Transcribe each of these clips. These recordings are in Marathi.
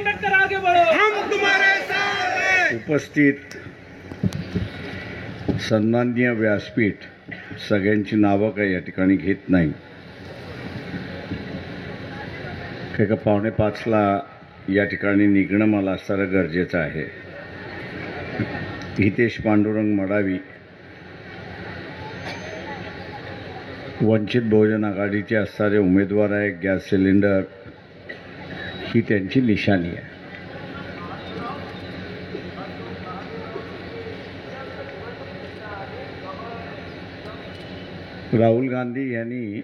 अम्बेडकर आगे बढ़ो, हम तुम्हारे साथ हैं। उपस्थित सन्माननीय व्यासपीठ, सगळ्यांची नावं काही या ठिकाणी घेत नाही. का 4:45ला या ठिकाणी निघणं मला असणारं गरजेचं आहे. हितेश पांडुरंग मडावी, वंचित बहुजन आघाडीचे असणारे उमेदवार आहे. गॅस सिलेंडर ही त्यांची निशाणी आहे. राहुल गांधी यांनी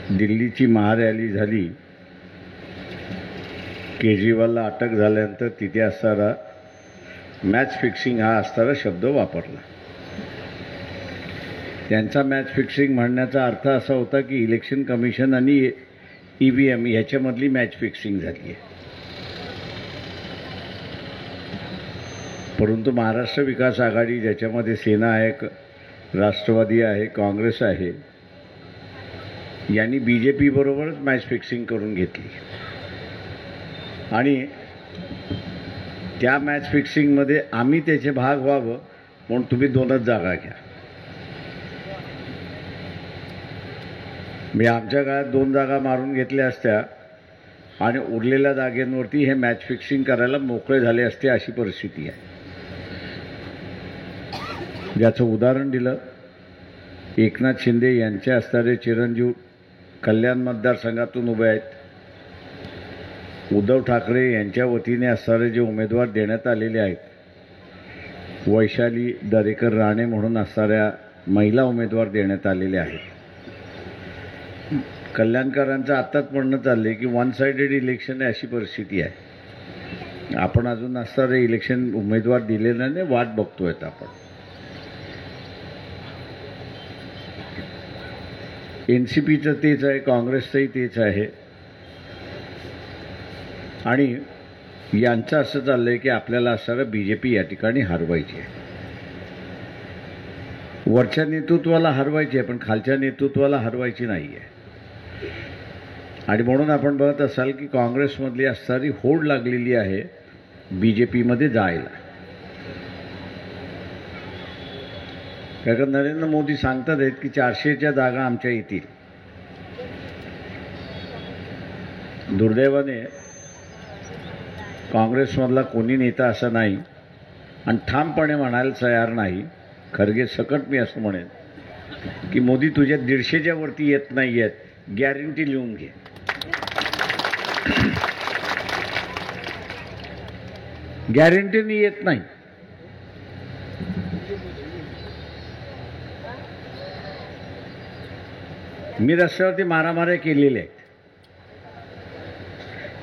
दिल्लीची महारॅली झाली, केजरीवालला अटक झाल्यानंतर तिथे असणारा मॅच फिक्सिंग हा असणारा शब्द वापरला. त्यांचा मॅच फिक्सिंग म्हणण्याचा अर्थ असा होता की इलेक्शन कमिशन आणि EVM ह्याच्यामधली मॅच फिक्सिंग झाली आहे. परंतु महाराष्ट्र विकास आघाडी, ज्याच्यामध्ये सेना आहे, राष्ट्रवादी आहे, काँग्रेस आहे, यांनी BJP बरोबरच मॅच फिक्सिंग करून घेतली आणि त्या मॅच फिक्सिंगमध्ये आम्ही त्याचे भाग व्हावं म्हणून तुम्ही 2च जागा घ्या. मी आमच्या काळात 2 जागा मारून घेतल्या असत्या आणि उरलेल्या जागेंवरती हे मॅच फिक्सिंग करायला मोकळे झाले असते, अशी परिस्थिती आहे. ज्याचं उदाहरण दिलं, एकनाथ शिंदे यांचे असणारे चिरंजीव कल्याण मतदारसंघातून उभे आहेत. उद्धव ठाकरे यांच्या वतीने असणारे जे उमेदवार देण्यात आलेले आहेत, वैशाली दरेकर राणे म्हणून असणाऱ्या महिला उमेदवार देण्यात आलेल्या आहेत. कल्याणकरांचं आत्ताच म्हणणं चाललंय की 1 साइडेड इलेक्शन आहे, अशी परिस्थिती आहे. आपण अजून असणारे इलेक्शन उमेदवार दिलेलं नाही, वाट बघतोय आपण. NCPचं तेच आहे, काँग्रेसचंही तेच आहे आणि यांचं असं चाललंय की आपल्याला असणारं BJP या ठिकाणी हरवायची आहे. वरच्या नेतृत्वाला हरवायची आहे, पण खालच्या नेतृत्वाला हरवायची नाही आहे. आणि म्हणून आपण बघत असाल की काँग्रेसमधली असणारी होड लागलेली आहे BJPमध्ये जायला. कारण नरेंद्र मोदी सांगतात आहेत की 400च्या जागा आमच्या येतील. दुर्दैवाने काँग्रेसमधला कोणी नेता असा नाही आणि ठामपणे म्हणायला तयार नाही. खरगे सकट मी असं म्हणेन की मोदी तुझ्या 150च्या वरती येत नाही आहेत, गॅरंटी लिहून घे. गॅरंटीने येत नाही. मी रस्त्यावरती मारामाऱ्या केलेल्या आहेत,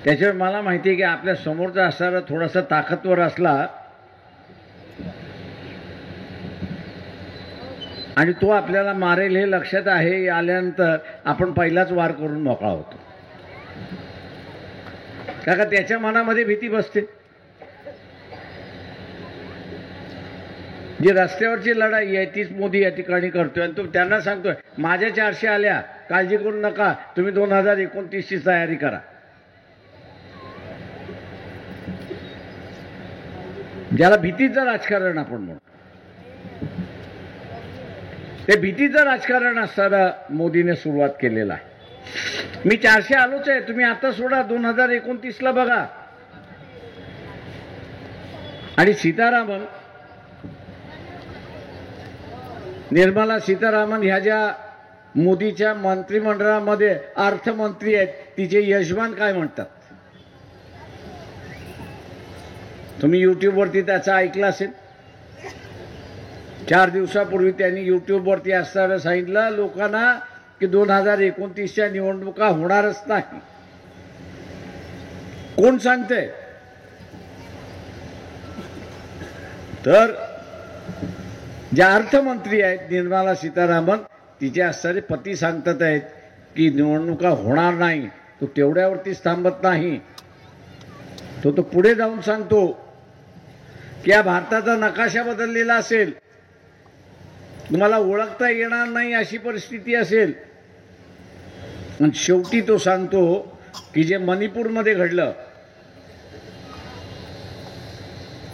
त्याच्यावर मला माहिती आहे की आपल्या समोरचा असणारा थोडासा ताकदवर असला आणि तो आपल्याला मारेल हे लक्षात आहे आल्यानंतर आपण पहिलाच वार करून मोकळा होतो. का त्याच्या मनामध्ये भीती बसते. जी रस्त्यावरची लढाई आहे तीच मोदी या ठिकाणी करतोय आणि तो त्यांना सांगतोय माझ्या 400 आल्या, काळजी करू नका, तुम्ही 2029ची तयारी करा. ज्याला भीतीचं राजकारण आपण म्हणतो, ते भीतीचं राजकारण असताना मोदीने सुरुवात केलेलं आहे. मी 400 आलोच आहे, तुम्ही आता सोडा, 2029ला बघा. आणि सीतारामन, निर्मला सीतारामन ह्या ज्या मोदीच्या मंत्रिमंडळामध्ये अर्थमंत्री आहेत, तिचे यजमान काय म्हणतात तुम्ही यूट्यूबवरती त्याचं ऐकलं असेल. 4 दिवसापूर्वी त्यांनी यूट्यूबवरती असताना सांगितलं लोकांना की 2029च्या निवडणुका होणारच नाही. कोण सांगतंय? तर ज्या अर्थमंत्री आहेत निर्मला सीतारामन, तिचे असणारे पती सांगतात आहेत की निवडणुका होणार नाही. तो तेवढ्यावरतीच थांबत नाही, तो पुढे जाऊन सांगतो की या भारताचा नकाशा बदललेला असेल, तुम्हाला ओळखता येणार नाही अशी परिस्थिती असेल. आणि शेवटी तो सांगतो की जे मणिपूरमध्ये घडलं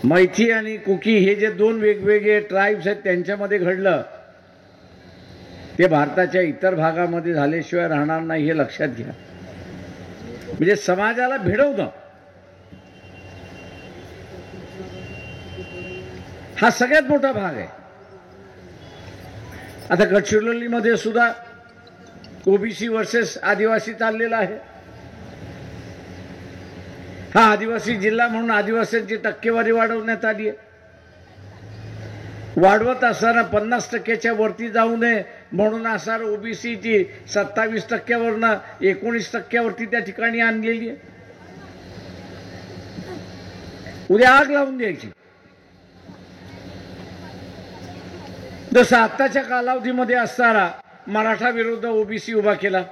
मैथी आणि कुकी हे जे दोन वेगवेगळे ट्राईब्स आहेत त्यांच्यामध्ये घडलं, ते भारताच्या इतर भागामध्ये झाल्याशिवाय राहणार नाही हे लक्षात घ्या. म्हणजे समाजाला भिडवणं हा सगळ्यात मोठा भाग आहे. आता गडचिरोलीमध्ये सुद्धा ओबीसी वर्सेस आदिवासी चाललेला आहे. हा आदिवासी जिल्हा म्हणून आदिवासींची टक्केवारी वाढवण्यात आली आहे. वाढवत असताना 50% वरती जाऊ नये म्हणून असणार ओबीसीची 27%वरनं 19% त्या ठिकाणी आणलेली आहे. उद्या आग लावून द्यायची. जसं आत्ताच्या कालावधीमध्ये असताना मराठा विरुद्ध ओबीसी उभा केला,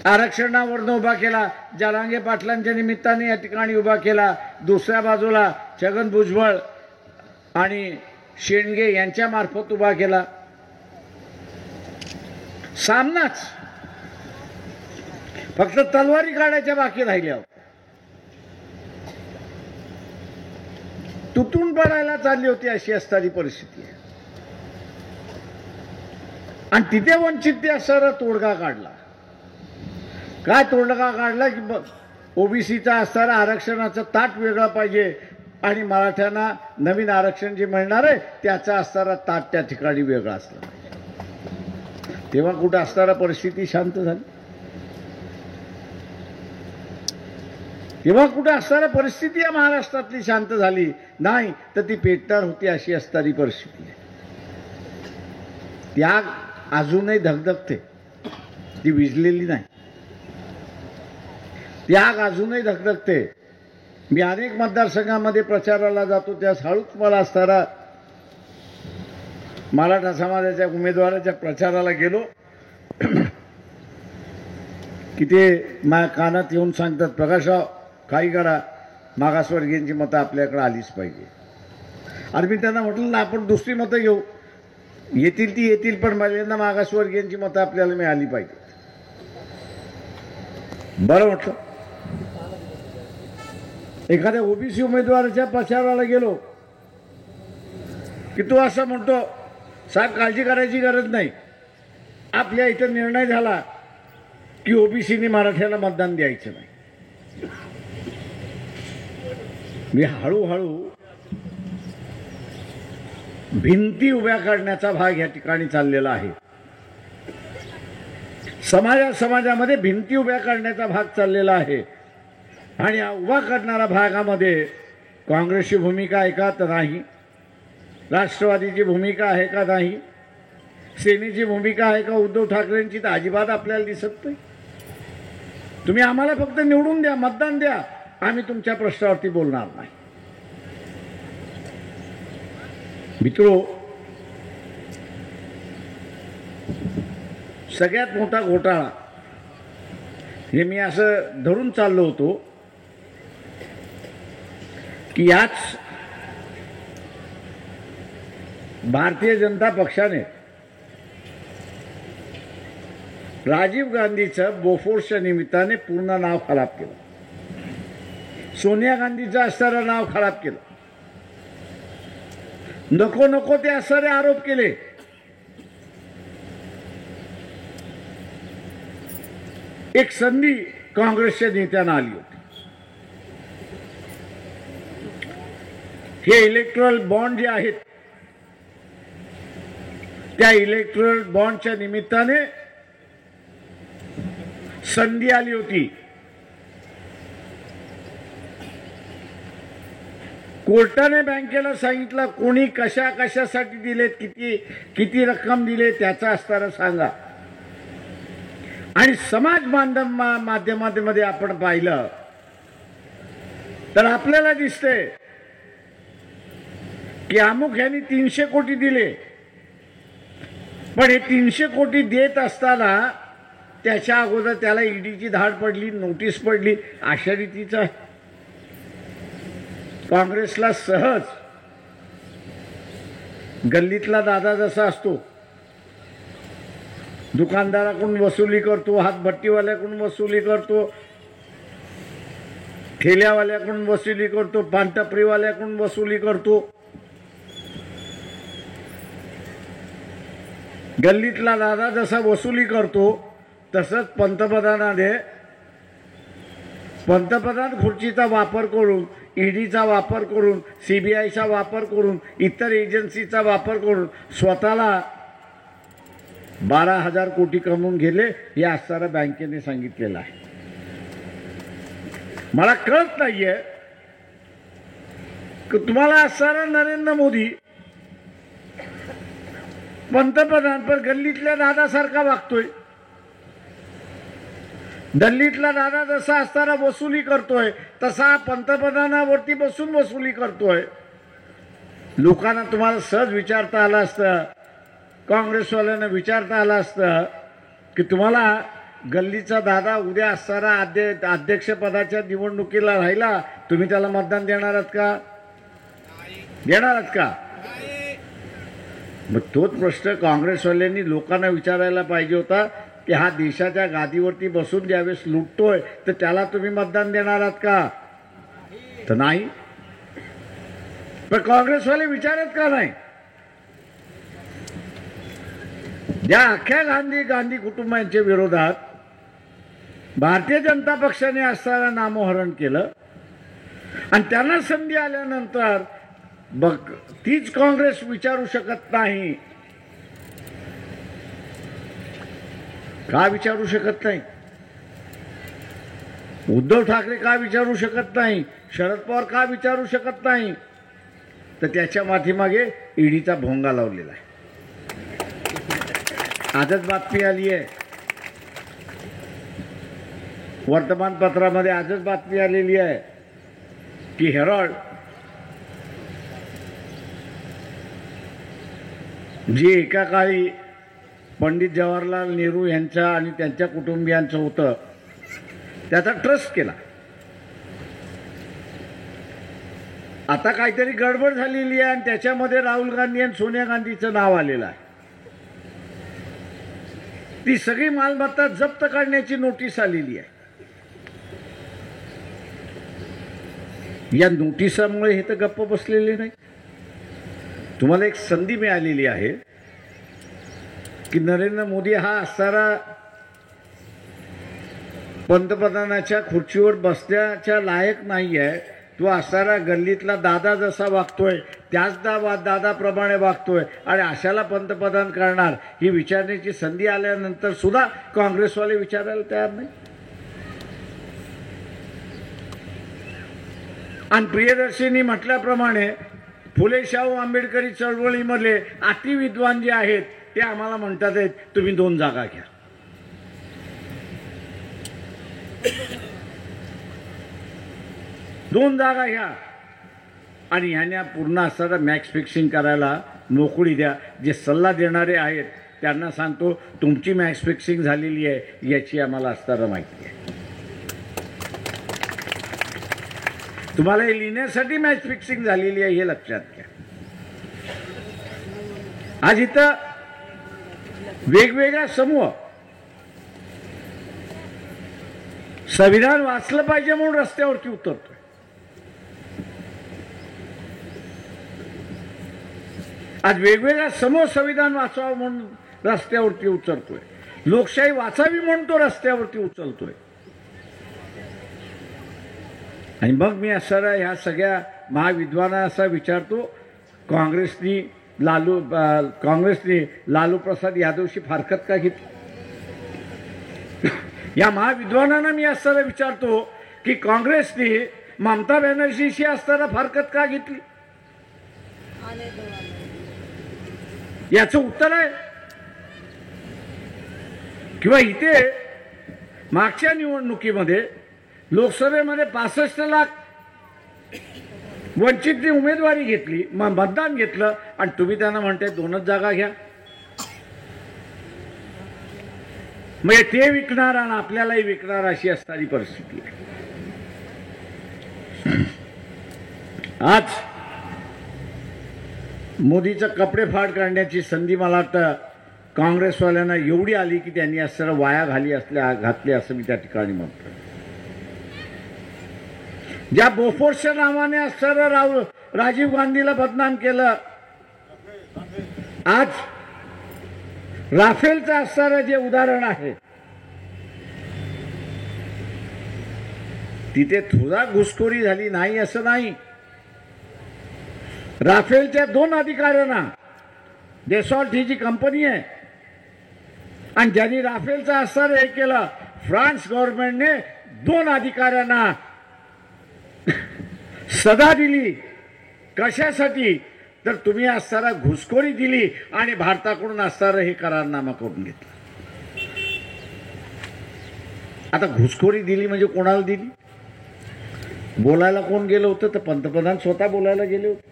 आरक्षणावरनं उभा केला, जरांगे पाटलांच्या निमित्ताने या ठिकाणी उभा केला. दुसऱ्या बाजूला छगन भुजबळ आणि शेंडगे यांच्या मार्फत उभा केला. सामनाच फक्त तलवारी काढायच्या बाकी राहिल्या. तुटून पडायला चालली होती अशी असणारी परिस्थिती आहे. आणि तिथे वंचित असणारा तोडगा काढला. काय तोडगा काढला की ओबीसीचा असणारा आरक्षणाचा ताट वेगळा पाहिजे आणि मराठ्यांना नवीन आरक्षण जे मिळणार आहे त्याचा असणारा ताट त्या ठिकाणी वेगळा असला पाहिजे. तेव्हा कुठं असणारा परिस्थिती शांत झाली? तेव्हा कुठं असणारा परिस्थिती या महाराष्ट्रातली शांत झाली नाही, तर ती पेटणार होती अशी असणारी परिस्थिती आहे. त्याग अजूनही धगधगते, ती विझलेली नाही. त्याग अजूनही धगधगते. मी अनेक मतदारसंघामध्ये प्रचाराला जातो, त्यास हळूच मला असताना मराठा समाजाच्या उमेदवाराच्या प्रचाराला गेलो की ते माझ्या कानात येऊन सांगतात, प्रकाशराव काही करा, मागासवर्गीयांची मतं आपल्याकडे आलीच पाहिजे. आणि मी त्यांना म्हटलं ना, आपण दुसरी मतं घेऊ, येतील ती येतील, पण पहिल्यांदा मागासवर्गीयांची मतं आपल्याला मिळाली पाहिजे. बरं म्हटलं. एखाद्या ओबीसी उमेदवाराच्या प्रचाराला गेलो की तो असं म्हणतो, साहेब काळजी करायची गरज नाही, आपल्या इथं निर्णय झाला की ओबीसीने मराठ्याला मतदान द्यायचं नाही. मी हळूहळू भिंती उभ्या करण्याचा भाग या ठिकाणी चाललेला आहे. समाजामध्ये भिंती उभ्या करण्याचा भाग चाललेला आहे. आणि उभा करणारा भागामध्ये काँग्रेसची भूमिका आहे का तर नाही, राष्ट्रवादीची भूमिका आहे का नाही, सेनेची भूमिका आहे का उद्धव ठाकरेंची तर अजिबात आपल्याला दिसत नाही. तुम्ही आम्हाला फक्त निवडून द्या, मतदान द्या, आम्ही तुमच्या प्रश्नावरती बोलणार नाही. मित्रो, सगळ्यात मोठा घोटाळा हे मी असं धरून चाललो होतो की याच भारतीय जनता पक्षाने राजीव गांधीचं बोफोर्सच्या निमित्ताने पूर्ण नाव खराब केलं. सोनिया गांधीचं असणारं नाव खराब केलं. नको नको ते असणारे आरोप केले. एक संधी काँग्रेसच्या नेत्यांना आली होती. हे इलेक्ट्रल बॉन्ड जे आहेत त्या इलेक्ट्रल बॉन्डच्या निमित्ताने संधी आली होती. कोर्टाने बँकेला सांगितलं कोणी कशा कशासाठी दिलेत, किती रक्कम दिले त्याचा असताना सांगा. आणि समाज माध्यमामध्ये आपण पाहिलं तर आपल्याला दिसते की अमुक यांनी 300 कोटी दिले, पण हे 300 कोटी देत असताना त्याच्या अगोदर त्याला ईडीची धाड पडली, नोटीस पडली, अशा रीतीचा काँग्रेसला सहज गल्लीतला दादा जसा असतो, दुकानदाराकडून वसुली करतो, हातभट्टीवाल्याकडून वसुली करतो, ठेल्यावाल्याकडून वसुली करतो, पानटपरीवाल्याकडून वसुली करतो, गल्लीतला दादा जसा वसुली करतो तसंच पंतप्रधान खुर्चीचा वापर करून, ईडीचा वापर करून, सीबीआयचा वापर करून, इतर एजन्सीचा वापर करून स्वतःला 12,000 कोटी कमवून गेले, हे असताना बँकेने सांगितलेलं आहे. मला कळत नाहीये की तुम्हाला असणारा नरेंद्र मोदी पंतप्रधान पण गल्लीतल्या दादासारखा वागतोय. दिल्लीतला दादा जसा असताना वसुली करतोय तसा पंतप्रधानावरती बसून वसुली करतोय. लोकांना तुम्हाला सहज विचारता आलं असतं, काँग्रेसवाल्यांना विचारता आलं असतं की तुम्हाला गल्लीचा दादा उद्या असताना अध्यक्षपदाच्या निवडणुकीला राहिला, तुम्ही त्याला मतदान देणार आहात का? देणार आहात का? मग तोच प्रश्न काँग्रेसवाल्यांनी लोकांना विचारायला पाहिजे होता की हा देशाच्या गादीवरती बसून ज्यावेळेस लुटतोय तर त्याला तुम्ही मतदान देणार आहात का? तर नाही. पण काँग्रेसवाले विचारत का नाही? ज्या अख्ख्या गांधी कुटुंबांच्या विरोधात भारतीय जनता पक्षाने असताना नामोहरण केलं आणि त्यांना संधी आल्यानंतर बघ तीच काँग्रेस विचारू शकत नाही. का विचारू शकत नाही? उद्धव ठाकरे का विचारू शकत नाही? शरद पवार का विचारू शकत नाही? तर त्याच्या माथीमागे ईडीचा भोंगा लावलेला आहे. आजच बातमी आली आहे, वर्तमानपत्रामध्ये आजच बातमी आलेली आहे की हेरॉल्ड जे एका काळी पंडित जवाहरलाल नेहरू यांच्या आणि त्यांच्या कुटुंबियांचं होतं, त्याचा ट्रस्ट केला. आता काहीतरी गडबड झालेली आहे आणि त्याच्यामध्ये राहुल गांधी आणि सोनिया गांधीचं नाव आलेलं आहे. ती सगळी मालमत्ता जप्त करण्याची नोटीस आलेली आहे. या नोटिसामुळे हे तर गप्प बसलेले नाही. तुम्हाला एक संधी मिळालेली आहे की नरेंद्र मोदी हा असणारा पंतप्रधानाच्या खुर्चीवर बसण्याच्या लायक नाही आहे. तो असणारा गल्लीतला दादा जसा वागतोय त्याच दादाप्रमाणे वागतोय आणि अशाला पंतप्रधान करणार ही विचारण्याची संधी आल्यानंतर सुद्धा काँग्रेसवाले विचारायला तयार नाही. आणि प्रियदर्शनी म्हटल्याप्रमाणे फुले शाहू आंबेडकरी चळवळीमधले अतिविद्वान जे आहेत ते आम्हाला म्हणतात आहेत तुम्ही 2 जागा घ्या. दोन जागा घ्या आणि ह्यांना पूर्ण असणारा मॅच फिक्सिंग करायला मोकळी द्या. जे सल्ला देणारे आहेत त्यांना सांगतो तुमची मॅच फिक्सिंग झालेली आहे याची आम्हाला असणारा माहिती आहे. तुम्हाला हे लिहिण्यासाठी मॅच फिक्सिंग झालेली आहे हे लक्षात घ्या. आज इथं वेगवेगळ्या समूह संविधान वाचलं पाहिजे म्हणून रस्त्यावरती उतरतोय. आज वेगवेगळ्या समूह संविधान वाचावं म्हणून रस्त्यावरती उतरतोय. लोकशाही वाचावी म्हणून तो रस्त्यावरती उचलतोय. आणि मग मी असणारा ह्या सगळ्या महाविद्वानांना असा विचारतो, काँग्रेसनी लालू प्रसाद यादवशी फारकत का घेतली? या महाविद्वानांना मी असताना विचारतो की काँग्रेसने ममता बॅनर्जीशी असताना फारकत का घेतली? याचं उत्तर आहे किंवा इथे मागच्या निवडणुकीमध्ये लोकसभेमध्ये 65 लाख वंचितने उमेदवारी घेतली, मतदान घेतलं आणि तुम्ही त्यांना म्हणताय 2च जागा घ्या. मग ते विकणार आणि आपल्यालाही विकणार अशी असणारी परिस्थिती आहे. आज मोदीचं कपडे फाड करण्याची संधी मला वाटतं काँग्रेसवाल्यांना एवढी आली की त्यांनी असं वाया घातली असं मी त्या ठिकाणी म्हणतो. ज्या बोफोर्सच्या नावाने असणारं राजीव गांधीला बदनाम केलं, आज राफेलचं असणारं जे उदाहरण आहे, तिथे थोडा घुसखोरी झाली नाही असं नाही. राफेलच्या 2 अधिकाऱ्यांना, डेसॉल्ट ही जी कंपनी आहे आणि ज्यांनी राफेलचा असणारं हे केलं, फ्रान्स गव्हर्नमेंटने 2 अधिकाऱ्यांना सजा दिली. कशासाठी? तर तुम्ही असणारा घुसखोरी दिली आणि भारताकडून असणारं हे करारनामा करून घेतला. आता घुसखोरी दिली म्हणजे कोणाला दिली? बोलायला कोण गेलं होतं? तर पंतप्रधान स्वतः बोलायला गेले होते.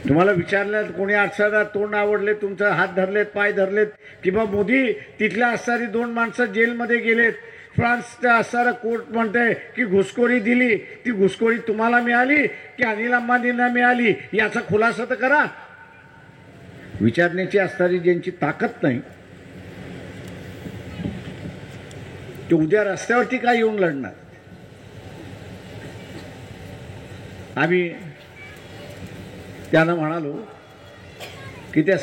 तुम्हाला विचारलं कोणी असणारा तोंड आवडले, तुमचं हात धरलेत, पाय धरलेत, किंवा मोदी तिथल्या असणारी 2 माणसं जेलमध्ये गेलेत, फ्रान्सचा असणारा कोर्ट म्हणते की घुसखोरी दिली, ती घुसखोरी तुम्हाला मिळाली की अनिल अंबानींना मिळाली, याचा खुलासा तर करा. विचारण्याची असणारी ज्यांची ताकद नाही ते उद्या रस्त्यावरती काय येऊन लढणार? आम्ही त्यांना म्हणालो की त्या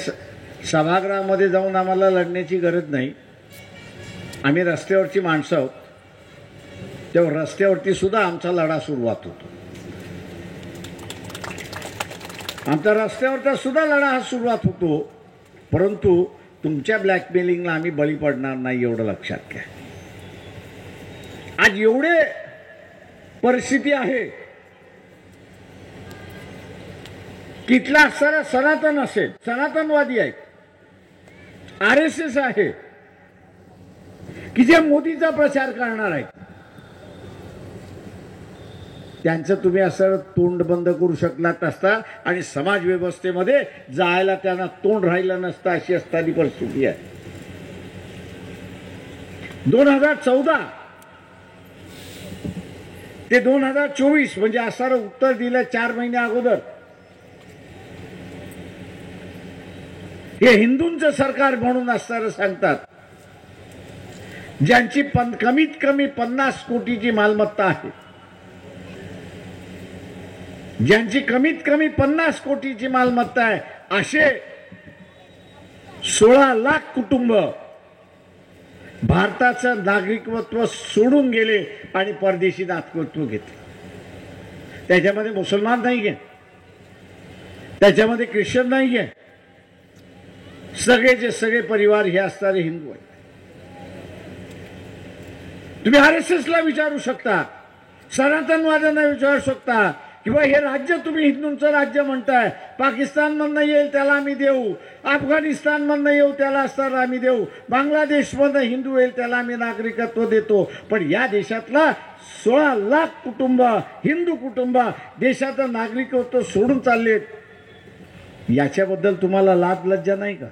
सभागृहामध्ये जाऊन आम्हाला लढण्याची गरज नाही, आम्ही रस्त्यावरची माणसं आहोत. तेव्हा रस्त्यावरती सुद्धा आमचा लढा सुरुवात होतो. आमचा रस्त्यावरचा सुद्धा लढा हा सुरुवात होतो. परंतु तुमच्या ब्लॅकमेलिंगला आम्ही बळी पडणार नाही, एवढं लक्षात घ्या. आज एवढे परिस्थिती आहे, कितला असणारा सनातन असेल, सनातनवादी आहेत, RSS आहे की जे मोदीचा प्रचार करणार आहेत, त्यांचं तुम्ही असं तोंड बंद करू शकलात असता आणि समाज व्यवस्थेमध्ये जायला त्यांना तोंड राहिलं नसतं, अशी असणारी परिस्थिती आहे. 2014 ते 2024 म्हणजे असणारं उत्तर दिलं 4 महिन्या अगोदर, हे हिंदूंचं सरकार म्हणून असणारं सांगतात, ज्यांची कमीत कमी 50 कोटीची मालमत्ता आहे, ज्यांची कमीत कमी 50 कोटीची मालमत्ता आहे, असे 16 लाख कुटुंब भारताचं नागरिकत्व सोडून गेले आणि परदेशी नागरिकत्व घेतले. त्याच्यामध्ये मुसलमान नाही आहे, त्याच्यामध्ये ख्रिश्चन नाही आहे, सगळेचे सगळे परिवार हे असणारे हिंदू आहेत. तुम्ही RSSला विचारू शकता, सनातनवाद्यांना विचारू शकता किंवा हे राज्य तुम्ही हिंदूंचं राज्य म्हणताय, पाकिस्तानमधनं येईल त्याला आम्ही देऊ, अफगाणिस्तानमधनं येऊ त्याला असणारा आम्ही देऊ, बांगलादेशमधनं हिंदू येईल त्याला आम्ही नागरिकत्व देतो. पण या देशातला 16 लाख कुटुंब, हिंदू कुटुंब देशाचं नागरिकत्व सोडून चाललेत. याच्याबद्दल तुम्हाला लाज लज्जा नाही का?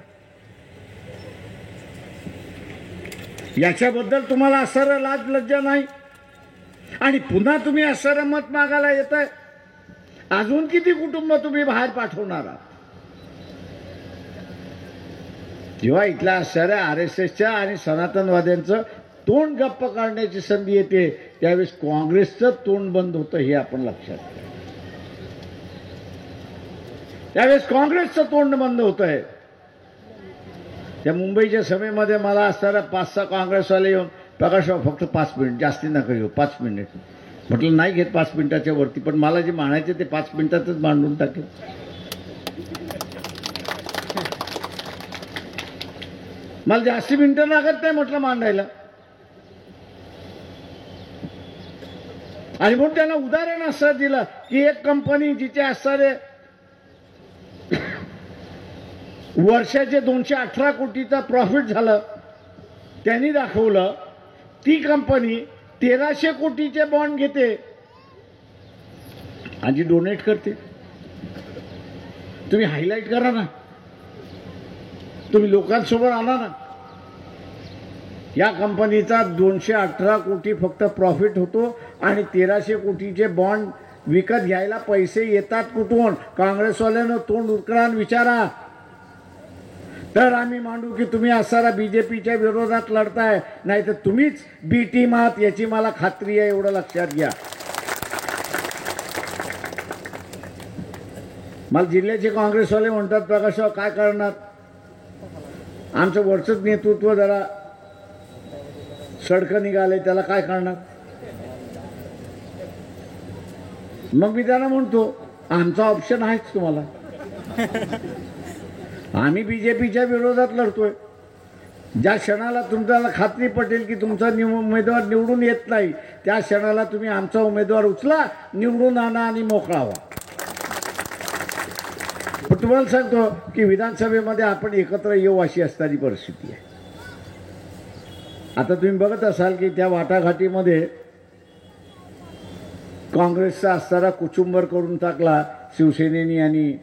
याच्याबद्दल तुम्हाला असणारं लाज लज्जा नाही? आणि पुन्हा तुम्ही असणारं मत मागायला येत आहे. अजून किती कुटुंब तुम्ही बाहेर पाठवणार आहात? जेव्हा इथल्या असणाऱ्या RSSच्या आणि सनातनवाद्यांचं तोंड गप्प काढण्याची संधी येते, त्यावेळेस काँग्रेसचं तोंड बंद होतं, हे आपण लक्षात घ्या. त्यावेळेस काँग्रेसचं तोंड बंद होत आहे. त्या मुंबईच्या सभेमध्ये मला असणारा 5-6 काँग्रेसवाले येऊन, प्रकाशराव फक्त 5 मिनिट, जास्ती नका घेऊ, 5 मिनिट. म्हटलं नाही घेत 5 मिनिटाच्या वरती, पण मला जे मांडायचे ते 5 मिनिटातच मांडून टाकेल. मला जास्ती मिनिटं लागत नाही म्हटलं मांडायला. आणि म्हणून त्यांना उदाहरण असं दिलं की एक कंपनी जिचे असणारे वर्षाचे 218 कोटीचा प्रॉफिट झालं, त्यांनी दाखवलं ती कंपनी 1300 कोटीचे बॉन्ड घेते आणि डोनेट करते. तुम्ही हायलाइट करा ना, तुम्ही लोकांसमोर आणा ना. या कंपनीचा 218 कोटी फक्त प्रॉफिट होतो आणि 1300 कोटीचे बॉन्ड विकत घ्यायला पैसे येतात कुठून? काँग्रेसवाल्यांना तोंड उकळून विचारा. तर आम्ही मांडू की तुम्ही असणारा बीजेपीच्या विरोधात लढताय, नाही तर तुम्हीच बी टीम आहात याची मला खात्री आहे, एवढं लक्षात घ्या. मला जिल्ह्याचे काँग्रेसवाले म्हणतात, प्रकाशराव काय करणार, आमचं वरचंच नेतृत्व जरा सडकं निघाले, त्याला काय करणार. मग मी त्यांना म्हणतो आमचा ऑप्शन आहेच तुम्हाला. आम्ही बीजेपीच्या विरोधात लढतोय. ज्या क्षणाला तुम्हाला खात्री पटेल की तुमचा उमेदवार निवडून येत नाही, त्या क्षणाला तुम्ही आमचा उमेदवार उचला, निवडून आणा आणि मोकळा व्हा. पण तुम्हाला सांगतो की विधानसभेमध्ये आपण एकत्र येऊ अशी असणारी परिस्थिती आहे. आता तुम्ही बघत असाल की त्या वाटाघाटीमध्ये काँग्रेसचा असणारा कुचुंबर करून टाकला शिवसेनेनी आणि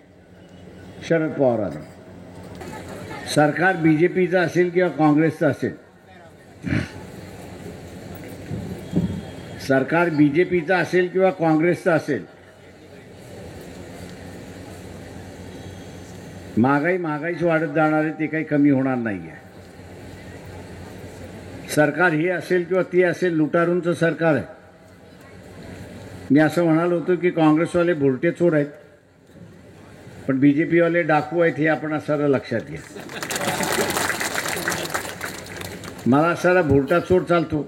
शरद पवारांनी. सरकार बीजेपीचं असेल किंवा काँग्रेसचं असेल, सरकार बीजेपीचं असेल किंवा काँग्रेसचं असेल, महागाईच वाढत जाणार आहे, ते काही कमी होणार नाही आहे. सरकार हे असेल किंवा ते असेल, लुटारूंचं सरकार आहे. मी असं म्हणालो होतो की काँग्रेसवाले भुरटे चोर आहेत, पण बीजेपीवाले डाकू आहेत, हे आपण असं लक्षात घ्या. मला असारा भुरटा चोर चालतो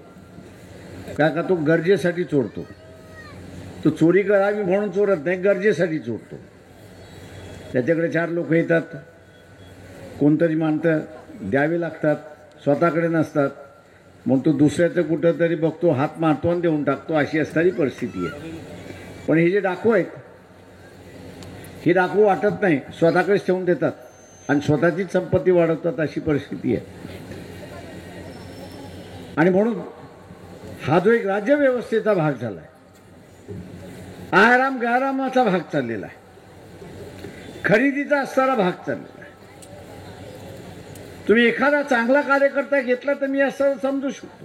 का तो गरजेसाठी चोरतो. तो चोरी करावी म्हणून चोरत नाही, गरजेसाठी चोरतो. त्याच्याकडे 4 लोक येतात, कोणतरी मानतं द्यावे लागतात, स्वतःकडे नसतात, मग तो दुसऱ्याचं कुठं तरी बघतो, हात मारतो आणि देऊन टाकतो, अशी असणारी परिस्थिती आहे. पण हे जे डाकू आहेत, हे डाकू वाटत नाही, स्वतःकडेच ठेवून देतात आणि स्वतःचीच संपत्ती वाढवतात, अशी परिस्थिती आहे. आणि म्हणून हा जो एक राज्यव्यवस्थेचा भाग झाला आहे, आराम गैरामाचा भाग चाललेला आहे, खरेदीचा असणारा भाग चाललेला आहे. तुम्ही एखादा चांगला कार्यकर्ता घेतला तर मी असं समजू शकतो,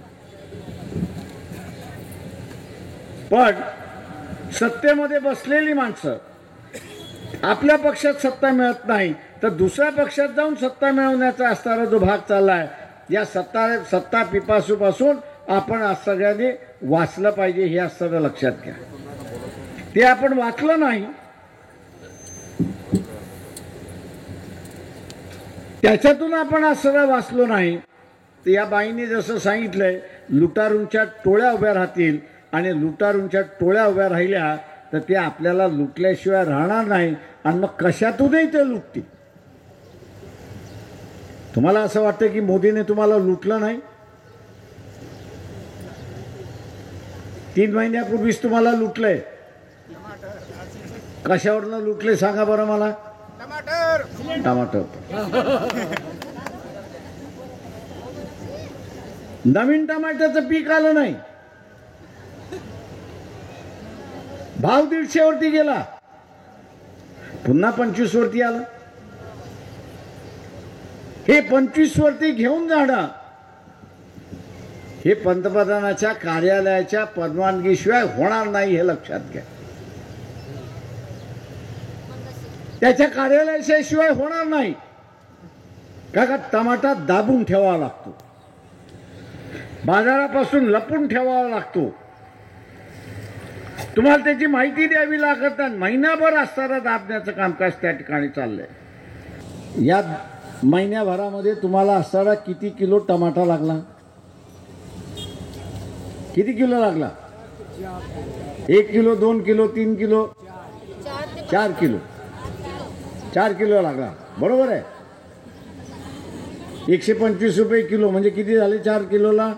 पण सत्तेमध्ये बसलेली माणसं आपल्या पक्षात सत्ता मिळत नाही तर दुसऱ्या पक्षात जाऊन सत्ता मिळवण्याचा असणारा जो भाग चाललाय, या सत्ता पिपासूपासून आपण आज सगळ्यांनी वाचलं पाहिजे, हे असणारं लक्षात घ्या. ते आपण वाचलं नाही, त्याच्यातून आपण असं वाचलो नाही, तर या बाईने जसं सांगितलंय, लुटारूंच्या टोळ्या उभ्या राहतील आणि लुटारूंच्या टोळ्या उभ्या राहिल्या तर ते आपल्याला लुटल्याशिवाय राहणार नाही आणि मग कशातूनही ते लुटतील. तुम्हाला असं वाटतं की मोदीने तुम्हाला लुटलं नाही? 3 महिन्यापूर्वीच तुम्हाला लुटलंय. कशावरनं लुटले सांगा बरं मला? टमाटर. नवीन टमाट्याचं पीक आलं नाही, भाव 150 वरती गेला, पुन्हा 25 वरती आला. हे 25 वरती घेऊन जाणं हे पंतप्रधानाच्या कार्यालयाच्या परवानगीशिवाय होणार नाही, हे लक्षात घ्या. त्याच्या कार्यालयाशिवाय होणार नाही. का टमाटा दाबून ठेवावा लागतो, बाजारापासून लपून ठेवावा लागतो, तुम्हाला त्याची माहिती द्यावी लागत नाही. महिनाभर असताना दाबण्याचं कामकाज त्या ठिकाणी चाललंय. या महिन्याभरामध्ये तुम्हाला असताना किती किलो टमाटा लागला? किती किलो लागला? 1 kilo, 2 kilo, 3 kilo, 4 kilo, 4 kilo लागला. बरोबर आहे. 125 रुपये किलो म्हणजे किती झाले 4 किलोला?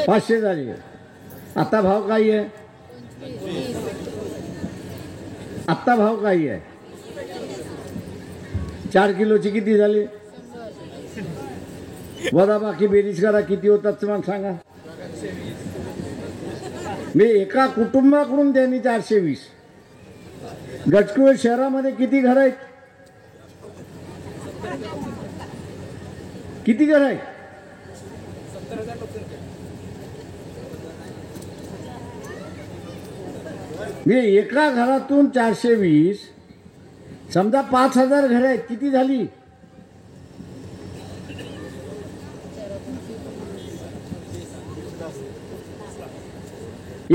500 झाले. आता भाव काय आहे? आत्ता भाव काय आहे? 4 किलोची किती झाली? वजा बाकी बेरीज करा, किती होतात मला सांगा. मी एका कुटुंबाकडून त्यांनी 420. गडचिरोली शहरामध्ये किती घर आहेत? किती घर आहेत? मी एका घरातून 420 समजा 5,000 घरं आहेत, किती झाली?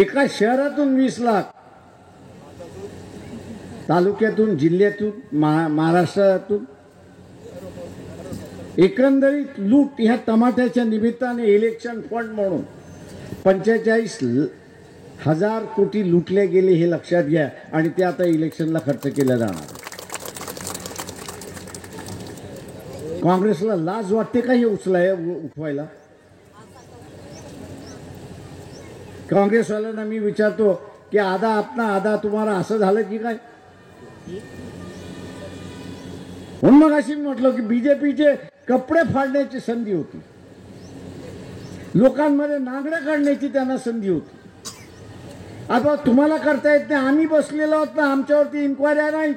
एका शहरातून 20 लाख, तालुक्यातून, जिल्ह्यातून, महाराष्ट्रातून एकंदरीत लूट ह्या टमाट्याच्या निमित्ताने इलेक्शन फंड म्हणून 45,000 कोटी लुटले गेले हे लक्षात घ्या. आणि ते आता इलेक्शनला खर्च केला जाणार. काँग्रेसला लाज वाटते का हे उठवायला? काँग्रेसवाल्यांना मी विचारतो की आधा आपला आधा तुम्हाला असं झालं की काय? म्हणून मग अशी म्हटलं की बीजेपीचे कपडे फाडण्याची संधी होती, लोकांमध्ये नांगडं काढण्याची त्यांना संधी होती. आता तुम्हाला करता येत नाही, आम्ही बसलेलो आहोत ना, आमच्यावरती इन्क्वायऱ्या नाहीत.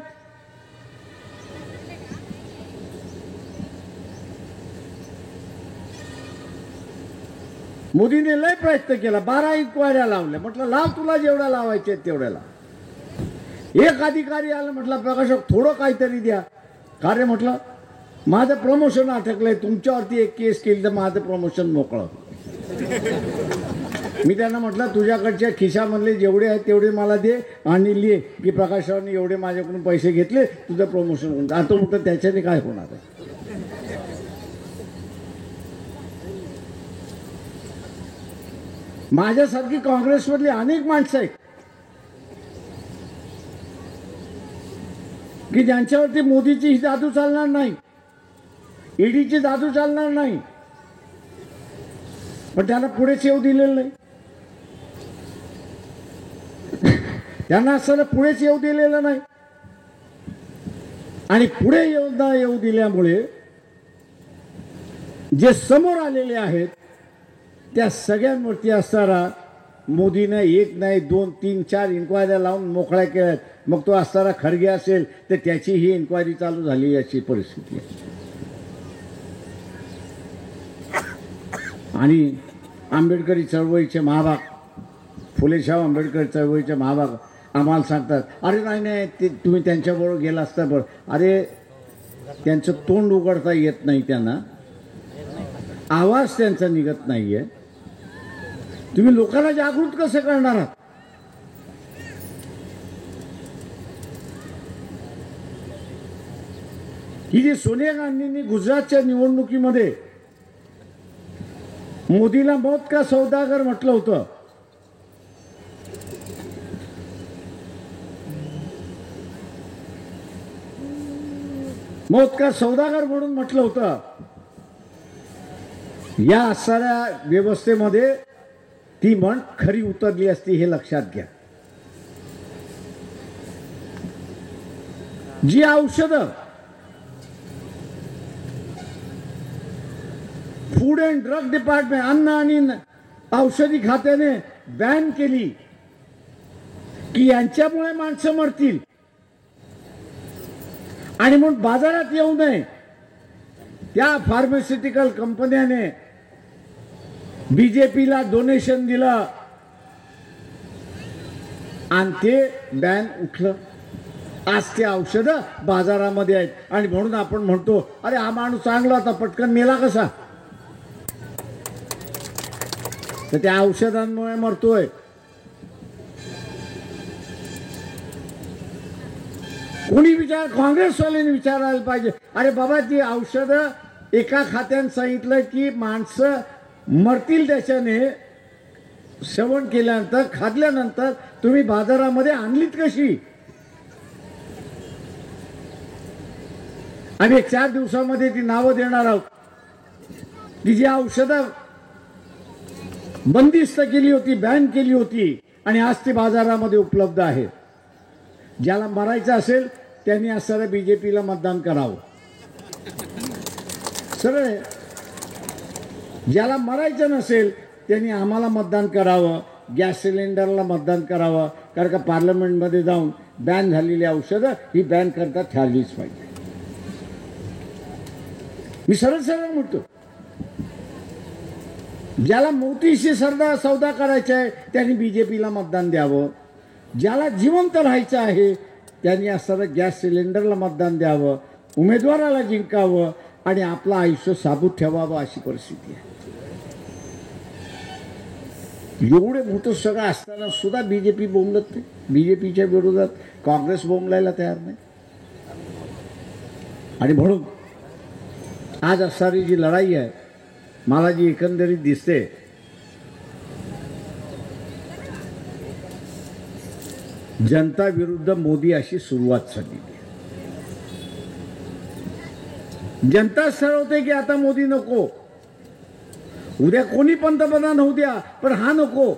मोदीने लय प्रयत्न केला, 12 इन्क्वायऱ्या लावल्या. म्हटलं लाव, तुला जेवढ्या लावायचे तेवढ्याला. एक अधिकारी आला, म्हटलं प्रकाशक थोडं काहीतरी द्या. का रे? म्हटलं माझं प्रमोशन अटकलंय, तुमच्यावरती एक केस केली तर माझं प्रमोशन मोकळं. मी त्यांना म्हटलं तुझ्याकडच्या खिशामधले जेवढे आहेत तेवढे मला दे आणि लिहे की प्रकाशरावने एवढे माझ्याकडून पैसे घेतले, तुझं प्रमोशन होऊन. आता कुठं त्याच्याने काय होणार आहे? माझ्यासारखी काँग्रेसमधली अनेक माणसं आहेत की ज्यांच्यावरती मोदीची ही जादू चालणार नाही, ईडीची जादू चालणार नाही, पण त्यांना पुढेच येऊ दिलेलं नाही. त्यांना असं पुढेच येऊ दिलेलं नाही. आणि पुढे येऊ दिल्यामुळे जे समोर आलेले आहेत त्या सगळ्यांवरती असणारा मोदीने 1 नाही 2 3 4 इन्क्वायऱ्या लावून मोकळ्या केल्यात. मग तो असणारा खरगे असेल तर त्याची ही इन्क्वायरी चालू झाली, याची परिस्थिती आहे. आणि आंबेडकरी चळवळीचे महाभाग, फुलेशाह आंबेडकर चळवळीचे महाभाग आम्हाला सांगतात, अरे नाही नाही ते तुम्ही त्यांच्याबरोबर गेला असता बरं. अरे त्यांचं तोंड उघडता येत नाही, त्यांना आवाज त्यांचा निघत नाहीये. तुम्ही लोकांना जागृत कसं करणार आहात? ही जी सोनिया गांधींनी गुजरातच्या निवडणुकीमध्ये मोदीला मौत का सौदागर म्हटलं होतं, मौत का सौदागर म्हणून म्हटलं होतं, या साऱ्या व्यवस्थेमध्ये ती म्हण खरी उतरली असती, हे लक्षात घ्या. जी औषधं फूड अँड ड्रग डिपार्टमेंट, अन्न आणि औषधी खात्याने बॅन केली की यांच्यामुळे माणसं मरतील आणि म्हणून बाजारात येऊ नये, त्या फार्मास्युटिकल कंपन्याने बीजेपीला डोनेशन दिलं आणि ते बॅन उठलं. आज ते औषधं बाजारामध्ये आहेत आणि म्हणून आपण म्हणतो अरे हा माणूस चांगला होता, पटकन मेला कसा? तर त्या औषधांमुळे मरतोय. कोणी काँग्रेसवाल्यांनी विचारायला पाहिजे, अरे बाबा ती औषधं एका खात्यानं सांगितलं की माणसं मरतील त्याच्याने, सेवन केल्यानंतर खाल्ल्यानंतर तुम्ही बाजारामध्ये आणलीत कशी? आम्ही 4 दिवसामध्ये ती नावं देणार आहोत की जी औषधं बंदिस्त केली होती, बॅन केली होती आणि आज ती बाजारामध्ये उपलब्ध आहेत. ज्याला मरायचं असेल त्यांनी असणाऱ्या बीजेपीला मतदान करावं. सरळ आहे. ज्याला मरायचं नसेल त्यांनी आम्हाला मतदान करावं, गॅस सिलेंडरला मतदान करावं. कारण का पार्लमेंटमध्ये जाऊन बॅन झालेली औषधं ही बॅन करता ठरलीच पाहिजे. मी सरळ सरळ म्हणतो, ज्याला मोतीशी सौदा करायचा आहे त्यांनी बीजेपीला मतदान द्यावं. ज्याला जिवंत राहायचं आहे त्यांनी असताना गॅस सिलेंडरला मतदान द्यावं, उमेदवाराला जिंकावं आणि आपलं आयुष्य साबूत ठेवावं अशी परिस्थिती आहे. एवढे मोठं सगळं असताना सुद्धा बीजेपी बोंबलत नाही. बीजेपीच्या विरोधात काँग्रेस बोंबलायला तयार नाही. आणि म्हणून आज असणारी जी लढाई आहे, मला जी एकंदरीत दिसते, जनता विरुद्ध मोदी अशी सुरुवात झाली. जनता ठरवते की आता मोदी नको, उद्या कोणी पंतप्रधान होऊ द्या पण हा नको.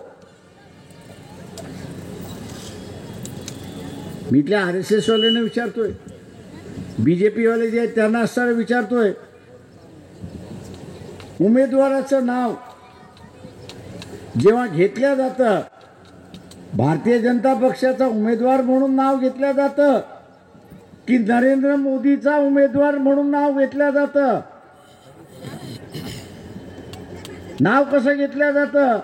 मी इथल्या RSS वाल्याने विचारतोय, बीजेपी वाले जे आहेत त्यांना असताना विचारतोय, उमेदवाराचं नाव जेव्हा घेतलं जातं, भारतीय जनता पक्षाचा उमेदवार म्हणून नाव घेतलं जातं की नरेंद्र मोदीचा उमेदवार म्हणून नाव घेतलं जातं? नाव कसं घेतलं जातं?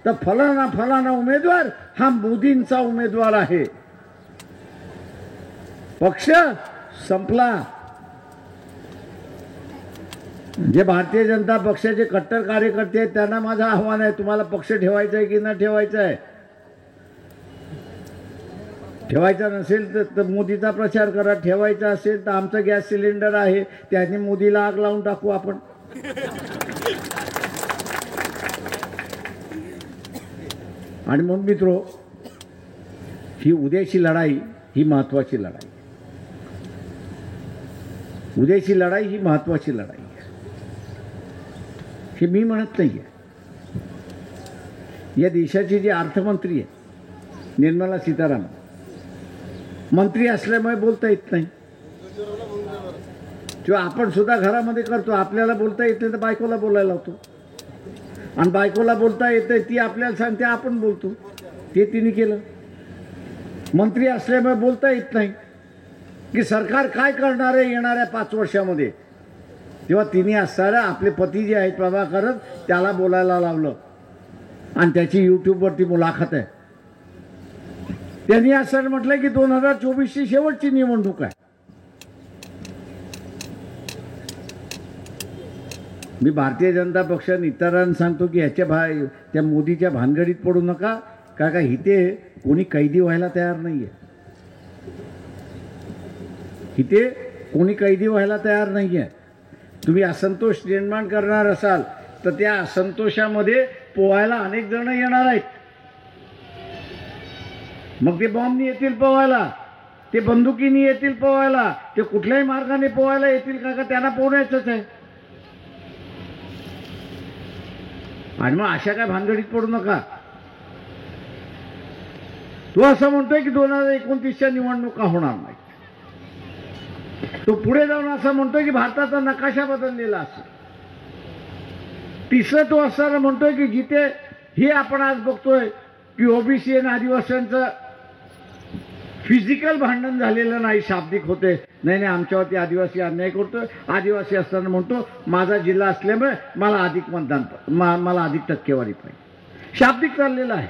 तर फलाना फलाना उमेदवार हा मोदींचा उमेदवार आहे. पक्ष संपला. जे भारतीय जनता पक्षाचे कट्टर कार्यकर्ते आहेत त्यांना माझं आव्हान आहे, तुम्हाला पक्ष ठेवायचा आहे की न ठेवायचा आहे? ठेवायचा नसेल तर मोदीचा प्रचार करा, ठेवायचा असेल तर आमचं गॅस सिलेंडर आहे, त्याने मोदीला आग लावून टाकू आपण. आणि मग मित्रो, ही उद्याची लढाई ही महत्वाची लढाई. उद्याची लढाई ही महत्वाची लढाई आहे, हे मी म्हणत नाही आहे. या देशाची जी अर्थमंत्री आहे निर्मला सीतारामन, मंत्री असल्यामुळे बोलता येत नाही. किंवा आपण सुद्धा घरामध्ये करतो, आपल्याला बोलता येत नाही तर बायकोला बोलायला लावतो, आणि बायकोला बोलता येते ती आपल्याला सांगते आपण बोलतो. ते तिने केलं. मंत्री असल्यामुळे बोलता येत नाही की सरकार काय करणार आहे येणाऱ्या 5 वर्षामध्ये, तेव्हा तिने असताना आपले पती जे आहेत प्रभाकर, त्याला बोलायला लावलं आणि त्याची यूट्यूबवरती मुलाखत आहे. त्यांनी असं म्हटलं की 2024ची शेवटची निवडणूक आहे. मी भारतीय जनता पक्षाने इतरांना सांगतो की त्या मोदीच्या भानगडीत पडू नका, का इथे कोणी कैदी व्हायला तयार नाहीये. इथे कोणी कैदी व्हायला तयार नाहीये. तुम्ही असंतोष निर्माण करणार असाल तर त्या असंतोषामध्ये पोहायला अनेक जण येणार आहेत. मग ते बॉम्बनी येतील पोहायला, ते बंदुकीनी येतील पोहायला, ते कुठल्याही मार्गाने पोहायला येतील, का त्यांना पोहण्याचंच आहे. आणि मग अशा काय भानगडीत पडू नका. तो असं म्हणतोय की 2029च्या निवडणुका होणार नाही. तो पुढे जाऊन असं म्हणतोय की भारताचा नकाशा बदललेला असेल. तिसरं तो असताना म्हणतोय की जिथे हे आपण आज बघतोय की ओबीसी आणि आदिवासींचं फिजिकल भांडण झालेलं नाही, शाब्दिक होते. नाही आमच्यावरती आदिवासी अन्याय करतोय. आदिवासी असताना म्हणतो माझा जिल्हा असल्यामुळे मला अधिक मतदान, मला अधिक टक्केवारी पाहिजे. शाब्दिक चाललेलं आहे.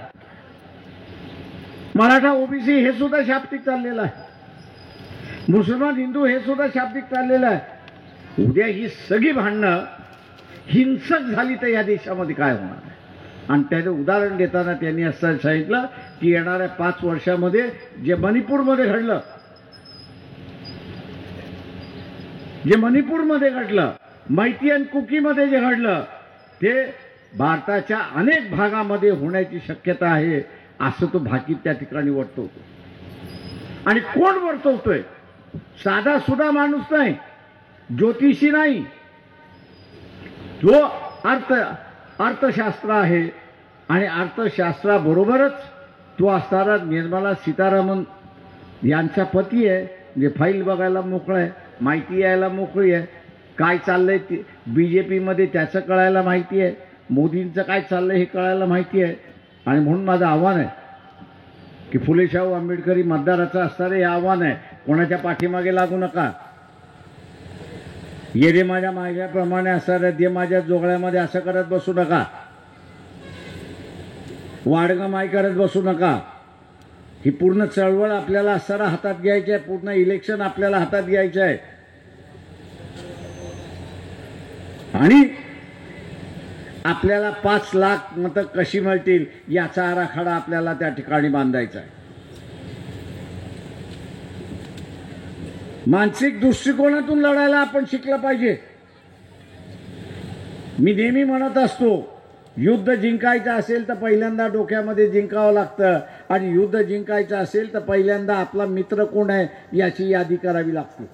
मराठा ओबीसी हे सुद्धा शाब्दिक चाललेलं आहे. मुसलमान हिंदू हे सुद्धा शाब्दिक चाललेलं आहे. उद्या ही सगळी भांडणं हिंसक झाली तर या देशामध्ये काय होणार आहे? आणि त्याचं उदाहरण देताना त्यांनी असं सांगितलं की येणाऱ्या 5 वर्षामध्ये जे मणिपूरमध्ये घडलं, मैती आणि कुकीमध्ये जे घडलं, ते भारताच्या अनेक भागामध्ये होण्याची शक्यता आहे, असं तो भाकीत त्या ठिकाणी वर्तवतो. आणि कोण वर्तवतोय? साधा सुद्धा माणूस नाही, ज्योतिषी नाही, जो अर्थशास्त्र आहे. आणि अर्थशास्त्राबरोबरच तो असणारा निर्मला सीतारामन यांचा पती आहे, जे फाईल बघायला मोकळा आहे, माहिती यायला मोकळी आहे. काय चाललंय ते बीजेपीमध्ये त्याचं कळायला माहिती आहे, मोदींचं काय चाललंय हे कळायला माहिती आहे. आणि म्हणून माझं आव्हान आहे की फुले शाहू आंबेडकरी मतदाराचं असणारं हे आव्हान आहे, कोणाच्या पाठीमागे लागू नका. ये रे माझ्या माझ्याप्रमाणे असणाऱ्या दे माझ्या जोगळ्यामध्ये असं करत बसू नका. वाडगं माय करत बसू नका. ही पूर्ण चळवळ आपल्याला सारा हातात घ्यायची आहे, पूर्ण इलेक्शन आपल्याला हातात घ्यायचं आहे आणि आपल्याला 5 लाख मतं कशी मिळतील याचा आराखडा आपल्याला त्या ठिकाणी बांधायचा आहे. मानसिक दृष्टिकोनातून लढायला आपण शिकलं पाहिजे. मी नेहमी म्हणत असतो, युद्ध जिंकायचं असेल तर पहिल्यांदा डोक्यामध्ये जिंकावं लागतं आणि युद्ध जिंकायचं असेल तर पहिल्यांदा आपला मित्र कोण आहे याची यादी करावी लागते.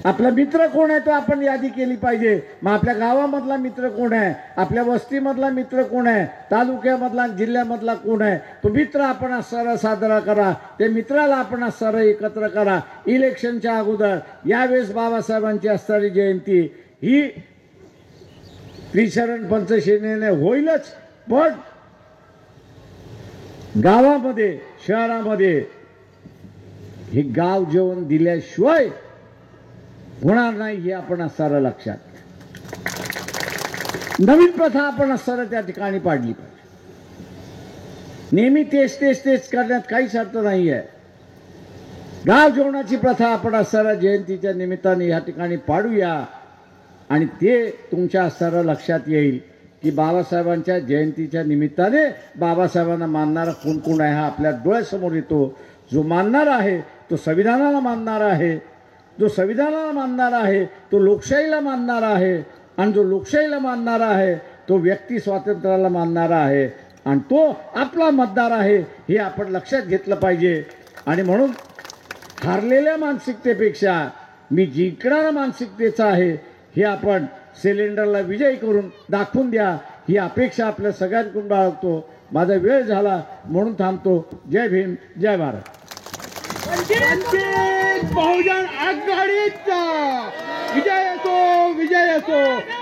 आपला मित्र कोण आहे तो आपण यादी केली पाहिजे. मग आपल्या गावामधला मित्र कोण आहे, आपल्या वस्तीमधला मित्र कोण आहे, तालुक्यामधला जिल्ह्यामधला कोण आहे, तो मित्र आपण सारा साजरा करा. त्या मित्राला आपण सारा एकत्र करा. इलेक्शनच्या अगोदर यावेळेस बाबासाहेबांची असणारी जयंती ही त्रिशरण पंचशिलेने होईलच, पण गावामध्ये शहरामध्ये हे गाव जेवण दिल्याशिवाय होणार नाही हे आपण सारं लक्षात. नवीन प्रथा आपण सारं त्या ठिकाणी पाडली पाहिजे. नेहमी तेच तेच तेच करण्यात काहीच अर्थ नाही आहे. गाव जेवणाची प्रथा आपण सारं जयंतीच्या निमित्ताने या ठिकाणी पाडूया आणि ते तुमच्या सारं लक्षात येईल की बाबासाहेबांच्या जयंतीच्या निमित्ताने बाबासाहेबांना मानणारा कोण कोण आहे हा आपल्या डोळ्यासमोर येतो. जो मानणारा आहे तो संविधानाला मानणारा आहे, जो संविधानाला मानणारा आहे तो लोकशाहीला मानणारा आहे आणि जो लोकशाहीला मानणारा आहे तो व्यक्ती स्वातंत्र्याला मानणारा आहे आणि तो आपला मतदार आहे हे आपण लक्षात घेतलं पाहिजे. आणि म्हणून हारलेल्या मानसिकतेपेक्षा मी जिंकणाऱ्या मानसिकतेचा आहे हे आपण सिलेंडरला विजयी करून दाखवून द्या ही अपेक्षा आपल्या सगळ्यांकडून बाळगतो. माझा वेळ झाला म्हणून थांबतो. जय भीम, जय भारत. वंचित बहुजन आघाडीचा विजय असो, विजय असो.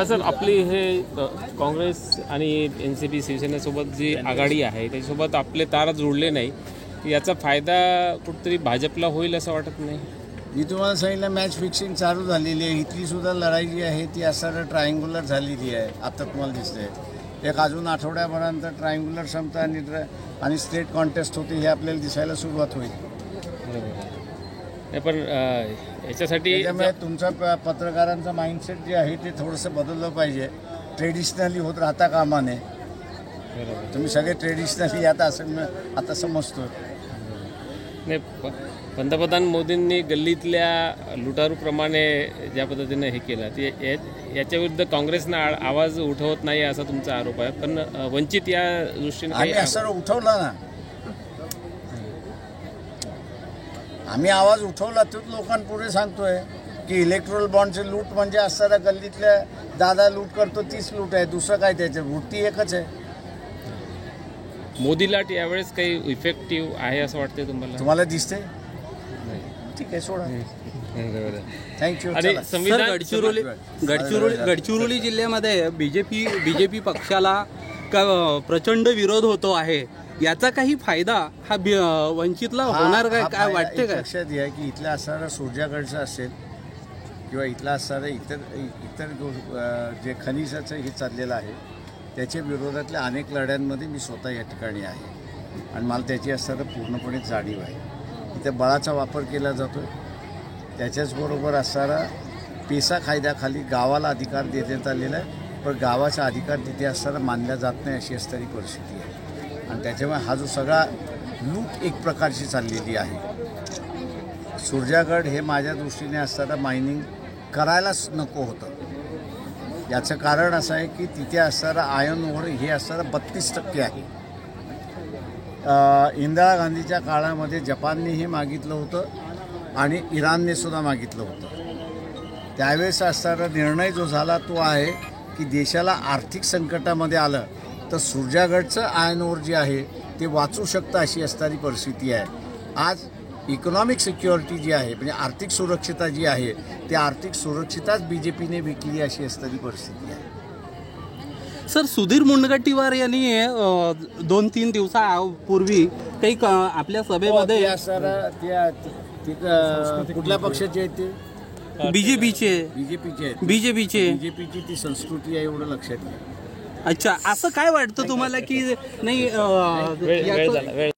सर आपली हे काँग्रेस आणि NCP शिवसेनेसोबत जी आघाडी आहे त्याच्यासोबत आपले तार जोडले नाही, याचा फायदा कुठेतरी भाजपला होईल असं वाटत नाही? मी तुम्हाला सांगितलं मॅच फिक्सिंग चालू झालेली आहे. इथली सुद्धा लढाई जी आहे ती असं ट्रायंग्युलर झालेली आहे. आता तुम्हाला दिसतंय एक अजून आठवड्यापर्यंत ट्रायंग्युलर क्षमता आणि स्टेट कॉन्टेस्ट होते हे आपल्याला दिसायला सुरुवात होईल. नाही पण याच्यासाठी त्याच्यामुळे तुमचा पत्रकारांचा माइंडसेट जे आहे ते थोडंसं बदललं पाहिजे. ट्रेडिशनली होत राहता कामा नये. तुम्ही सगळे ट्रेडिशनली आता समजतो. नाही पंतप्रधान मोदींनी गल्लीतल्या लुटारूप्रमाणे ज्या पद्धतीने हे केलं ते याच्या विरुद्ध काँग्रेसनं आवाज उठवत नाही असा तुमचा आरोप आहे. पण वंचित या दृष्टीने आम्ही असं उठवला ना, आम्ही आवाज उठवला तोच लोकांपुढे सांगतोय की इलेक्ट्रोल बॉन्डचे लूट म्हणजे असणारा गल्लीतल्या दादा लूट करतो तीच लूट आहे. दुसरं काय त्याचं वृत्ती एकच आहे. मोदी लाट यावेळेस काही इफेक्टिव्ह आहे असं वाटतंय तुम्हाला दिसते? ठीक आहे, सोडा. थँक्यू. आणि संविधान गडचिरोली जिल्ह्यामध्ये बीजेपी पक्षाला प्रचंड विरोध होतो आहे. याचा काही फायदा हा वंचितला होणार काय वाटते का? लक्षात घ्या की इथला असणारा सूर्जागडचा असेल किंवा इथला असणारा इतर जे खनिजाचं हे चाललेलं आहे त्याच्या विरोधातल्या अनेक लढ्यांमध्ये मी स्वतः या ठिकाणी आहे आणि मला त्याची असणारं पूर्णपणे जाणीव आहे. इथे बळाचा वापर केला जातो. त्याच्याचबरोबर असणारा पेसा कायद्याखाली गावाला अधिकार देण्यात आलेला आहे, पण गावाचा अधिकार तिथे असताना मानला जात नाही अशी असणारी परिस्थिती आहे. आणि त्याच्यामुळे हा जो सगळा लूट एक प्रकारची चाललेली आहे. सूर्जागड हे माझ्या दृष्टीने असताना मायनिंग करायलाच नको होतं. याचं कारण असं आहे की तिथे असणारं आयर्न ओर हे असणारं 32% आहे. इंदिरा गांधीच्या काळामध्ये जपाननेही मागितलं होतं आणि इराणने सुद्धा मागितलं होतं. त्यावेळेस असणारा निर्णय जो झाला तो आहे की देशाला आर्थिक संकटामध्ये आलं तर सूर्जागडचं आयर्न ओर जे आहे ते वाचू शकतं अशी असणारी परिस्थिती आहे. आज इकॉनॉमिक सिक्युरिटी जी आहे म्हणजे आर्थिक सुरक्षितता जी आहे ती आर्थिक सुरक्षितताच BJPने विकली अशी असणारी परिस्थिती आहे. सर सुधीर मुनगंटीवार यांनी 2-3 दिवसापूर्वी काही आपल्या सभेमध्ये कुठल्या पक्षाचे आहेत ते? बीजेपीचे बीजेपीची ती संस्कृती आहे एवढं लक्षात घ्या. अच्छा, असं काय वाटतं तुम्हाला की नाही